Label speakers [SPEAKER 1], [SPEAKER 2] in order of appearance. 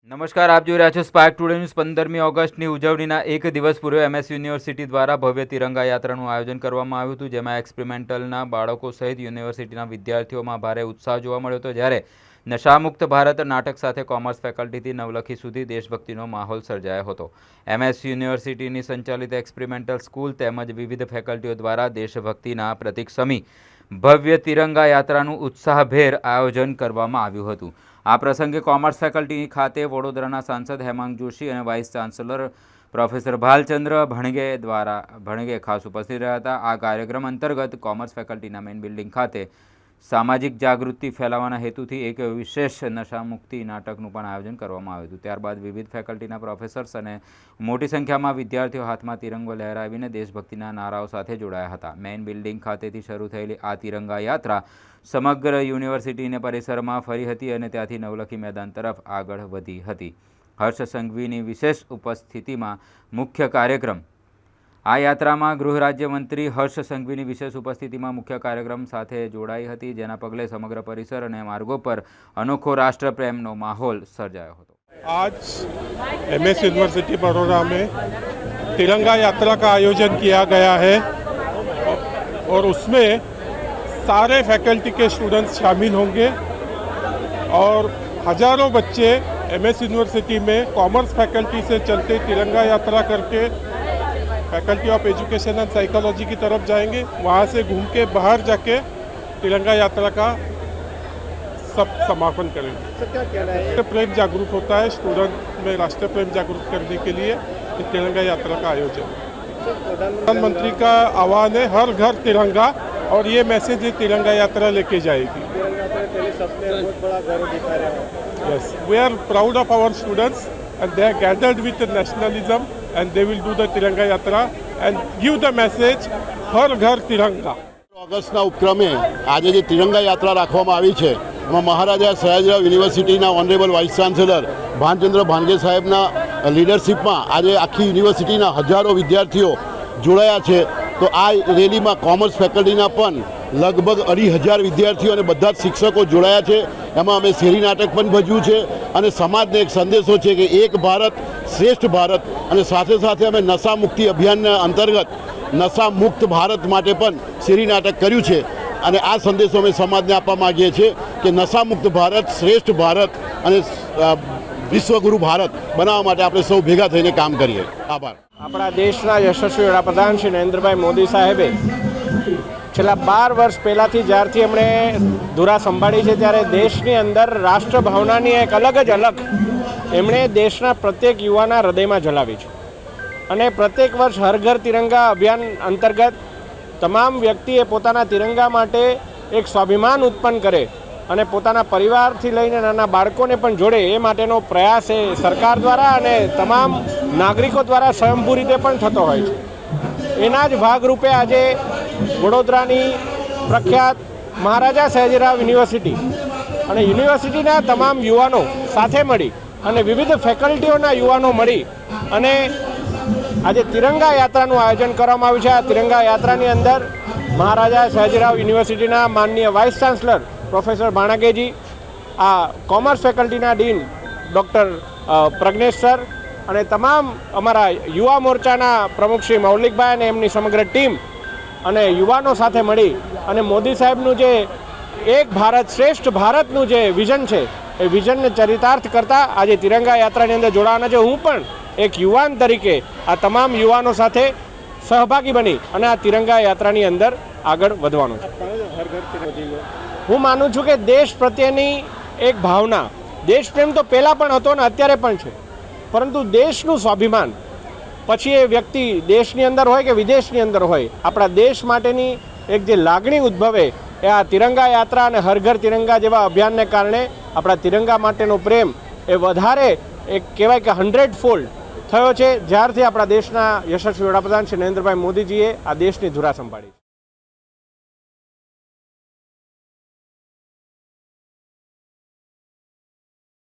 [SPEAKER 1] નમસ્કાર, આપ જોઈ રહ્યા છો સ્પાર્ક ટુડે ન્યૂઝ। 15મી ઓગસ્ટની ઉજવણીના એક દિવસ પૂર્વે MS યુનિવર્સિટી દ્વારા ભવ્ય તિરંગા યાત્રાનું આયોજન કરવામાં આવ્યું હતું, જેમાં એક્સપેરિમેન્ટલના બાળકો સહિત યુનિવર્સિટીના વિદ્યાર્થીઓમાં ભારે ઉત્સાહ જોવા મળ્યો હતો। જ્યારે નશામુક્ત ભારત નાટક સાથે કોમર્સ ફેકલ્ટીથી નવલખી સુધી દેશભક્તિનો માહોલ સર્જાયો હતો। MS યુનિવર્સિટીની સંચાલિત એક્સપેરિમેન્ટલ સ્કૂલ તેમજ વિવિધ ફેકલ્ટીઓ દ્વારા દેશભક્તિના પ્રતીક સમી ભવ્ય તિરંગા યાત્રાનું ઉત્સાહભેર આયોજન કરવામાં આવ્યું હતું। આ પ્રસંગે કોમર્સ ફેકલ્ટી ખાતે વડોદરાના સાંસદ હેમાંગ જોશી અને vice chancellor professor Bhalchandra Bhanage ખાસ ઉપસ્થિત રહ્યા હતા। આ કાર્યક્રમ અંતર્ગત કોમર્સ ફેકલ્ટીના મેઇન બિલ્ડિંગ ખાતે સામાજિક જાગૃતિ ફેલાવવાના હેતુથી એક વિશેષ નશામુક્તિ નાટકનું પણ આયોજન કરવામાં આવ્યું હતું। ત્યારબાદ વિવિધ ફેકલ્ટીના પ્રોફેસર્સ અને મોટી સંખ્યામાં વિદ્યાર્થીઓ હાથમાં તિરંગો લહેરાવીને દેશભક્તિના નારાઓ સાથે જોડાયા હતા। મેઇન બિલ્ડિંગ ખાતેથી શરૂ થયેલી આ તિરંગા યાત્રા સમગ્ર યુનિવર્સિટીના પરિસરમાં ફરી હતી અને ત્યાંથી નવલખી મેદાન તરફ આગળ વધી હતી। હર્ષ સંઘવીની વિશેષ ઉપસ્થિતિમાં મુખ્ય કાર્યક્રમ આ યાત્રામાં ગૃહ રાજ્યમંત્રી હર્ષ સંઘવીની વિશેષ ઉપસ્થિતિમાં મુખ્ય કાર્યક્રમ સાથે જોડાઈ હતી, જેના પગલે સમગ્ર પરિસર અને માર્ગો પર અનોખો રાષ્ટ્રપ્રેમનો માહોલ સર્જાયો હતો।
[SPEAKER 2] आज MS यूनिवर्सिटी बड़ौदा में तिरंगा यात्रा का आयोजन किया गया है और उसमें सारे फैकल्टी के स्टूडेंट्स शामिल होंगे और हजारों बच्चे MS यूनिवर्सिटी में कॉमर्स फैकल्टी से चलते तिरंगा यात्रा करके faculty of education and psychology की तरफ जाएंगे। वहाँ से घूम के बाहर जाके तिरंगा यात्रा का सब समापन करेंगे।
[SPEAKER 3] सर, क्या कहना है?
[SPEAKER 2] राष्ट्र प्रेम जागरूक होता है, स्टूडेंट में राष्ट्र प्रेम जागरूक करने के लिए तिरंगा यात्रा का आयोजन। प्रधानमंत्री का आह्वान है हर घर तिरंगा और ये मैसेज ये तिरंगा यात्रा लेके जाएगी।
[SPEAKER 3] बहुत बड़ा गर्व दिखा रहे हैं।
[SPEAKER 2] Yes, we are proud of our students and they are gathered with nationalism and they will do the Tiranga Yatra and give the message હર ઘર તિરંગા।
[SPEAKER 4] ઓગસ્ટના ઉપક્રમે આજે જે તિરંગા યાત્રા રાખવામાં આવી છે એમાં મહારાજા સયાજીરાવ યુનિવર્સિટીના ઓનરેબલ વાઇસ ચાન્સેલર ભાનચંદ્ર ભાનગે સાહેબના લીડરશિપમાં આજે આખી યુનિવર્સિટીના હજારો વિદ્યાર્થીઓ જોડાયા છે। તો આ રેલીમાં કોમર્સ ફેકલ્ટીના પણ લગભગ 2,500 વિદ્યાર્થીઓ અને બધા જ શિક્ષકો જોડાયા છે। એમાં અમે શેરી નાટક પણ ભજવ્યું છે અને સમાજને એક સંદેશો છે કે એક ભારત શ્રેષ્ઠ ભારત અને સાથે સાથે અમે નશા મુક્તિ અભિયાનના અંતર્ગત નશા મુક્ત ભારત માટે પણ શેરી નાટક કર્યું છે અને આ સંદેશો અમે સમાજને આપવા માગીએ છીએ કે નશા મુક્ત ભારત શ્રેષ્ઠ ભારત અને વિશ્વગુરુ ભારત બનાવવા માટે આપણે સૌ ભેગા થઈને કામ કરીએ। આભાર।
[SPEAKER 3] આપણા દેશના યશસ્વી વડાપ્રધાન શ્રી નરેન્દ્રભાઈ મોદી સાહેબે છેલ્લા 12 વર્ષ પહેલાંથી જ્યારથી એમણે ધુરા સંભાળી છે ત્યારે દેશની અંદર રાષ્ટ્રભાવનાની એક અલગ જ અલગ એમણે દેશના પ્રત્યેક યુવાના હૃદયમાં જલાવી છે અને પ્રત્યેક વર્ષ હર ઘર તિરંગા અભિયાન અંતર્ગત તમામ વ્યક્તિએ પોતાના તિરંગા માટે એક સ્વાભિમાન ઉત્પન્ન કરે અને પોતાના પરિવારથી લઈને નાના બાળકોને પણ જોડે એ માટેનો પ્રયાસ એ સરકાર દ્વારા અને તમામ નાગરિકો દ્વારા સ્વયંભૂ રીતે પણ થતો હોય છે। એના જ ભાગરૂપે આજે વડોદરાની પ્રખ્યાત મહારાજા સયાજીરાવ યુનિવર્સિટી અને યુનિવર્સિટીના તમામ યુવાનો સાથે મળી અને વિવિધ ફેકલ્ટીઓના યુવાનો મળી અને આજે તિરંગા યાત્રાનું આયોજન કરવામાં આવ્યું છે। આ તિરંગા યાત્રાની અંદર મહારાજા સયાજીરાવ યુનિવર્સિટીના માનનીય વાઇસ ચાન્સલર પ્રોફેસર ભાણગેજી, આ કોમર્સ ફેકલ્ટીના ડીન ડૉક્ટર પ્રજ્ઞેશ સર અને તમામ અમારા યુવા મોરચાના પ્રમુખ શ્રી મૌલિકભાઈ અને એમની સમગ્ર ટીમ અને યુવાનો સાથે મળી અને મોદી સાહેબનું જે એક ભારત શ્રેષ્ઠ ભારતનું જે વિઝન છે એ વિઝનને ચરિતાર્થ કરતાં આજે તિરંગા યાત્રાની અંદર જોડાવાના છે। હું પણ એક યુવાન તરીકે આ તમામ યુવાનો સાથે સહભાગી બની અને આ તિરંગા યાત્રાની અંદર આગળ વધવાનું છે। હું માનું છું કે દેશ પ્રત્યેની એક ભાવના, દેશ પ્રેમ તો પહેલાં પણ હતો ને અત્યારે પણ છે, પરંતુ દેશનું સ્વાભિમાન પછી એ વ્યક્તિ દેશની અંદર હોય કે વિદેશની અંદર હોય, આપણા દેશ માટેની એક જે લાગણી ઉદ્ભવે એ આ તિરંગા યાત્રા અને હર ઘર તિરંગા જેવા અભિયાનને કારણે આપણા તિરંગા માટેનો પ્રેમ એ વધારે એક કહેવાય કે 100-fold થયો છે જ્યારથી આપણા દેશના યશસ્વી વડાપ્રધાન શ્રી નરેન્દ્રભાઈ મોદીજીએ આ દેશની ધુરા સંભાળી।